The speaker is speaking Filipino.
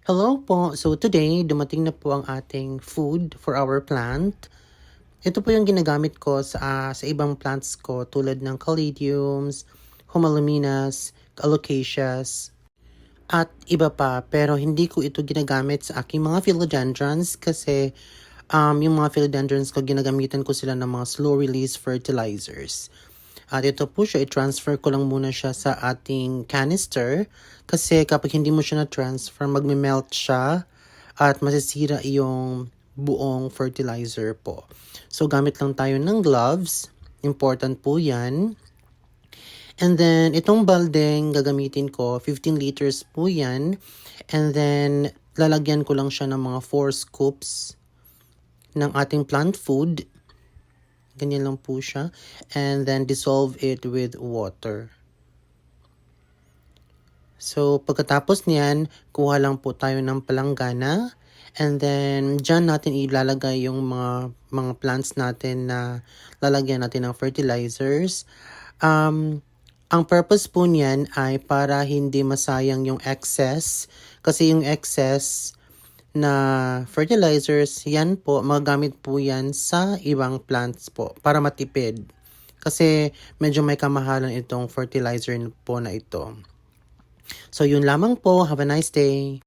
Hello po. So today, dumating na po ang ating food for our plant. Ito po yung ginagamit ko sa ibang plants ko tulad ng caladiums, humaluminas, alocasias, at iba pa. Pero hindi ko ito ginagamit sa aking mga philodendrons kasi yung mga philodendrons ko, ginagamitan ko sila ng mga slow release fertilizers. At ito po siya, i-transfer ko lang muna siya sa ating canister kasi kapag hindi mo siya na-transfer, magme-melt siya at masisira yung buong fertilizer po. So, gamit lang tayo ng gloves. Important po yan. And then, itong baldeng gagamitin ko, 15 liters po yan. And then, lalagyan ko lang siya ng mga 4 scoops ng ating plant food. Ganyan lang po siya. And then, dissolve it with water. So, pagkatapos niyan, kuha lang po tayo ng palanggana. And then, dyan natin ilalagay yung mga plants natin na lalagyan natin ng fertilizers. Ang purpose po niyan ay para hindi masayang yung excess. Kasi yung excess na fertilizers, yan po, magagamit po yan sa ibang plants po para matipid. Kasi medyo may kamahalan itong fertilizer po na ito. So yun lamang po. Have a nice day.